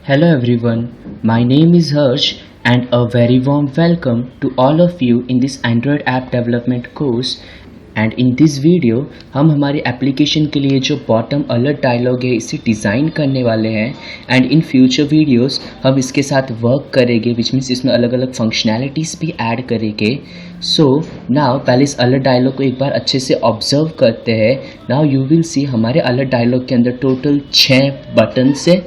Hello everyone, my name is Harsh and a very warm welcome to all of you in this Android app development course. And in this video हम हमारी application के लिए जो bottom alert dialogue है इसे design करने वाले हैं एंड इन फ्यूचर वीडियोस हम इसके साथ वर्क करेंगे विच मीन्स इसमें अलग अलग फंक्शनैलिटीज़ भी ऐड करेंगे. सो नाउ पहले इस अलर्ट डायलॉग को एक बार अच्छे से ऑब्जर्व करते हैं. नाउ यू विल सी हमारे अलर्ट डायलॉग के अंदर टोटल 6 बटन्स है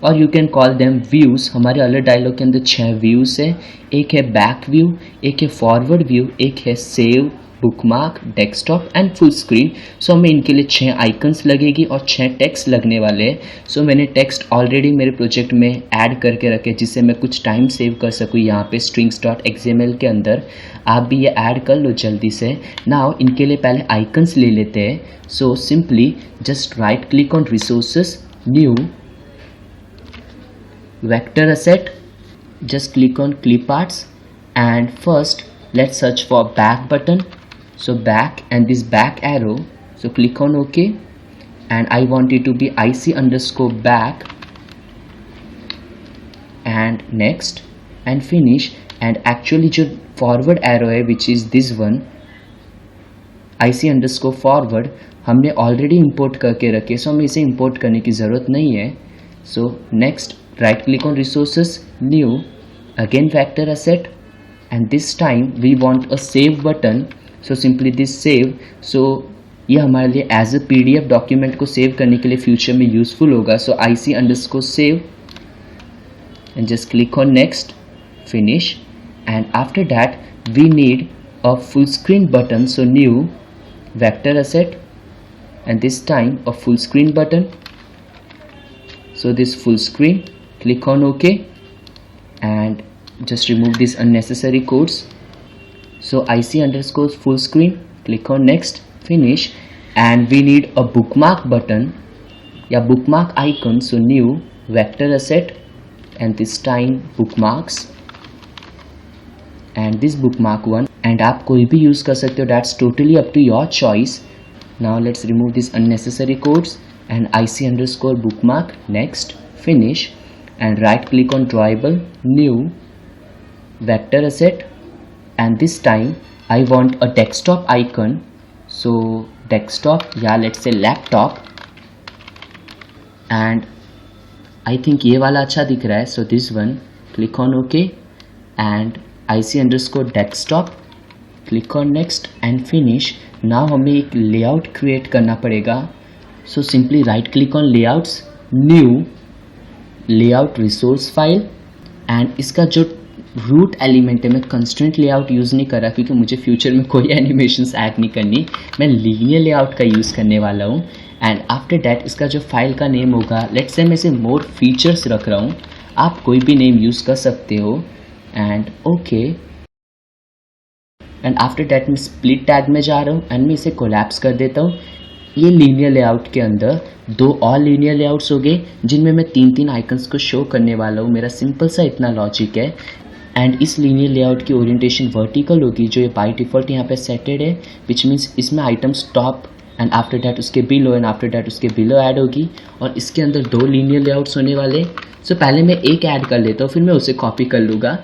और you can call them views. हमारे अलर्ट डायलॉग के अंदर 6 व्यूज़ है. एक है बैक व्यू, एक है फॉरवर्ड व्यू, एक है save, bookmark, desktop and full screen. So हमें इनके लिए 6 आइकन्स लगेगी और 6 टेक्स्ट लगने वाले हैं. सो मैंने टेक्स्ट ऑलरेडी मेरे प्रोजेक्ट में ऐड करके रखे जिससे मैं कुछ टाइम सेव कर सकूँ यहाँ पे strings.xml के अंदर. आप भी ये ऐड कर लो जल्दी से. नाउ इनके लिए पहले आइकन्स ले लेते हैं. So simply just right click on resources, new, vector asset, just click on clip arts and first let's search for back button. So back and this back arrow, so click on OK and I want it to be IC_back and next and finish. and actually जो forward arrow है which is this one IC_forward हमने already import करके रखे, so हमें इसे import करने की ज़रूरत नहीं है. So next right click on resources, new, again vector asset and this time we want a save button. So simply this save. So ये हमारे लिए एज अ PDF डॉक्यूमेंट को सेव करने के लिए फ्यूचर में यूजफुल होगा. सो IC_save and just click on next, finish and after that we need a full screen button. So new, vector asset and this time a full screen button. So this full screen, click on OK and just remove these unnecessary codes. So IC_full screen, click on next, finish and we need a bookmark button या bookmark icon. So new, vector asset and this time bookmarks and this bookmark one and आप कोई भी use कर सकते हो, that's totally up to your choice. Now let's remove these unnecessary codes and IC_bookmark, next, finish and right click on drawable, new, vector asset and this time I want a desktop icon. So desktop, yeah, let's say laptop and I think ये वाला अच्छा दिख रहा है. So this one, click on OK and IC_desktop, click on next and finish. Now हमें एक layout create करना पड़ेगा. So simply right click on layouts, new, layout resource file and इसका जो रूट एलिमेंट है मैं कंस्ट्रेंट लेआउट यूज़ नहीं कर रहा क्योंकि मुझे फ्यूचर में कोई एनिमेशंस ऐड नहीं करनी. मैं लीनियर लेआउट का यूज़ करने वाला हूँ एंड आफ्टर डैट इसका जो फाइल का नेम होगा, लेट्स से मैं इसे मोर फीचर्स रख रहा हूँ, आप कोई भी नेम यूज़ कर सकते हो and okay. And after that मैं स्प्लिट टैग में जा रहा हूँ एंड मैं इसे कोलैप्स कर देता हूँ. ये लीनियर लेआउट के अंदर 2 और लीनियर लेआउट्स हो गए जिनमें मैं 3 आइकन्स को शो करने वाला हूँ. मेरा सिंपल सा इतना लॉजिक है एंड इस लीनियर लेआउट की ओरिएंटेशन वर्टिकल होगी जो ये बाय डिफ़ॉल्ट यहाँ पे सेटेड है विच मीन्स इसमें items top and after that उसके बिलो एंड आफ्टर डैट उसके बिलो ऐड होगी और इसके अंदर 2 लीनियर लेआउट्स होने वाले. सो पहले मैं एक ऐड कर लेता हूँ फिर मैं उसे कॉपी कर लूँगा.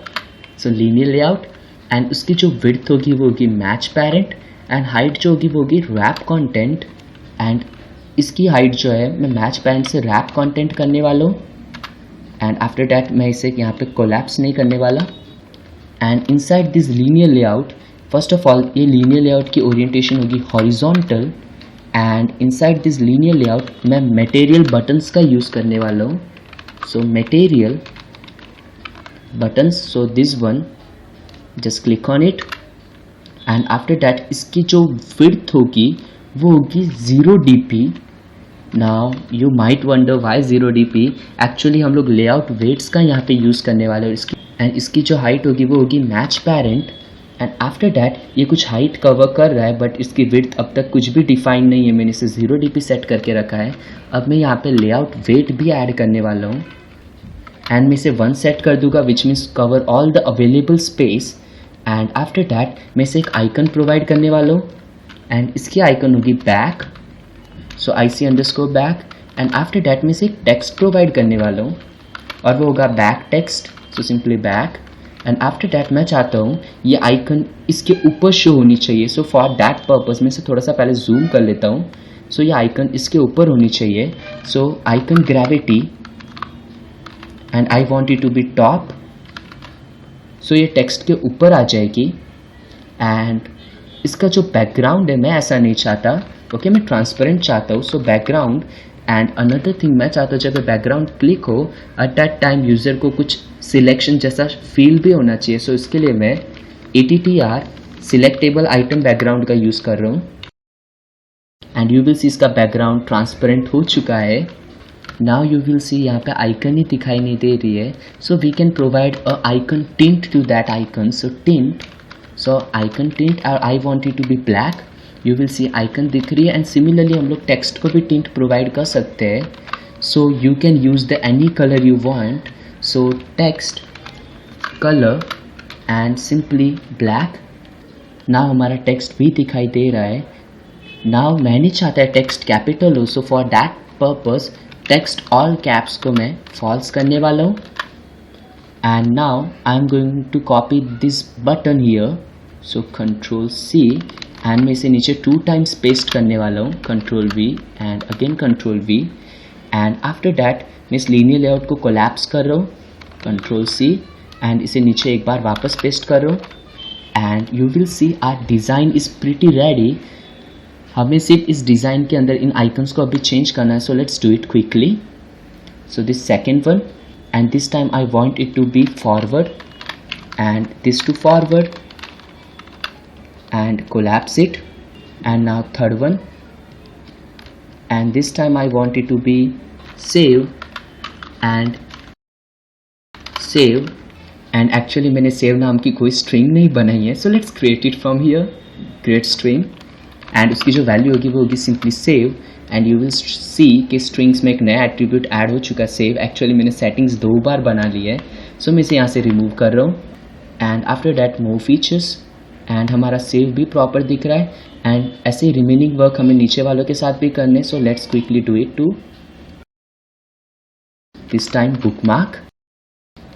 सो लीनियर लेआउट एंड उसकी जो विड्थ होगी वो होगी मैच पेरेंट एंड हाइट जो होगी वो होगी रैप कंटेंट एंड इसकी हाइट जो है मैं मैच पेरेंट से रैप कंटेंट करने वाला हूँ एंड आफ्टर डैट मैं इसे यहाँ पे कोलैप्स नहीं करने वाला. And inside this linear layout, first of all ये लीनियर लेआउट की ओरिएंटेशन होगी horizontal and inside this linear layout मैं मटेरियल बटन्स का यूज़ करने वाला हूँ. So material buttons, so this one, just click on it and after that इसकी जो विड्थ होगी वो होगी 0 dp. Now you might wonder why 0 dp. Actually हम लोग लेआउट वेट्स का यहाँ पे यूज़ करने वाले हैं. इसकी जो हाइट होगी वो होगी match parent and after that ये कुछ हाइट कवर कर रहा है बट इसकी विड्थ अब तक कुछ भी डिफाइन नहीं है. मैंने इसे 0 dp सेट करके रखा है. अब मैं यहाँ पे लेआउट वेट भी ऐड करने वाला हूँ एंड मैं इसे 1 सेट कर दूंगा which means cover all the available space and after that मैं इसे एक आइकन प्रोवाइड करने वाला हूँ एंड इसकी आइकन होगी back. So IC_back and after that में से एक टेक्स्ट प्रोवाइड करने वाला हूँ और वो होगा back text, so simply back. And after that मैं चाहता हूँ ये आइकन इसके ऊपर शो होनी चाहिए, सो फॉर दैट पर्पज मैं इसे थोड़ा सा पहले जूम कर लेता हूँ। सो ये आइकन इसके ऊपर होनी चाहिए, so icon gravity and I want it to be top, so ये टेक्स्ट के ऊपर आ जाएगी। एंड इसका जो बैकग्राउंड है मैं ऐसा नहीं चाहता, ओके मैं ट्रांसपेरेंट चाहता हूँ, so background. And another thing मैं चाहता हूँ जब बैकग्राउंड क्लिक हो एट दैट टाइम यूज़र को कुछ सिलेक्शन जैसा फील भी होना चाहिए, सो इसके लिए मैं ATTR सिलेक्टेबल आइटम बैकग्राउंड का यूज़ कर रहा हूँ। एंड यू विल सी इसका बैकग्राउंड ट्रांसपेरेंट हो चुका है। नाउ यू विल सी यहाँ पे आइकन ही दिखाई नहीं दे रही है, so we can provide a icon tint to that icon, so tint, so icon tint और I want it to be black. You will see icon दिख रही है। एंड सिमिलरली हम लोग टेक्स्ट को भी टिंट प्रोवाइड कर सकते हैं, so you can use the any colour you want, so text colour and simply black. Now हमारा टेक्स्ट भी दिखाई दे रहा है। नाउ मैं नहीं चाहता है टेक्स्ट कैपिटल हो, so for that purpose text all caps को मैं फॉल्स करने वाला हूँ। And now I am going to copy this button here, so Ctrl+C and मैं इसे नीचे 2 टाइम्स पेस्ट करने वाला हूँ, Ctrl+V and again Ctrl+V। And after that मैं इस लीनियर लेआउट को कोलैप्स कर रहा हूँ, Ctrl+C एंड इसे नीचे एक बार वापस पेस्ट कर रहा हूँ। And you will see our design is pretty ready. हमें सिर्फ इस डिज़ाइन के अंदर इन आइकन्स को अभी चेंज करना है, so let's do it quickly. So this second one and this time I want it to be forward and this too forward and collapse it। and now third one and this time I want it to be save and save। and actually मैंने save नाम की कोई string नहीं बनाई है, so let's create it from here, create string and उसकी जो value होगी वो होगी simply save। and you will see कि strings में एक नया attribute ऐड हो चुका है save। एक्चुअली मैंने settings 2 बार बना ली है, so मैं इसे यहाँ से रिमूव कर रहा हूँ। and after that more features and हमारा सेव भी प्रॉपर दिख रहा है। एंड ऐसे रिमेनिंग वर्क हमें नीचे वालों के साथ भी करने, so let's quickly do it too this time bookmark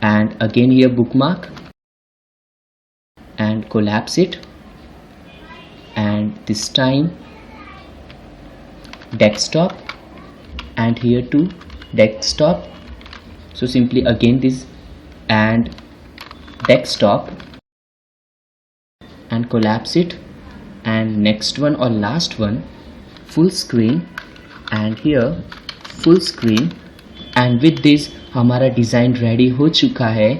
and again here bookmark and collapse it and this time desktop and here too desktop, so simply again this and desktop and collapse it and next one or last one full screen and here full screen। and with this हमारा design ready हो चुका है।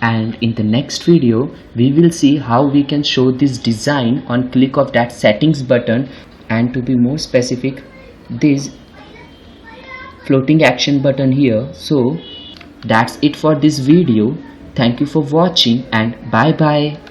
and in the next video we will see how we can show this design on click of that settings button and to be more specific this floating action button here। so that's it for this video, thank you for watching and bye bye।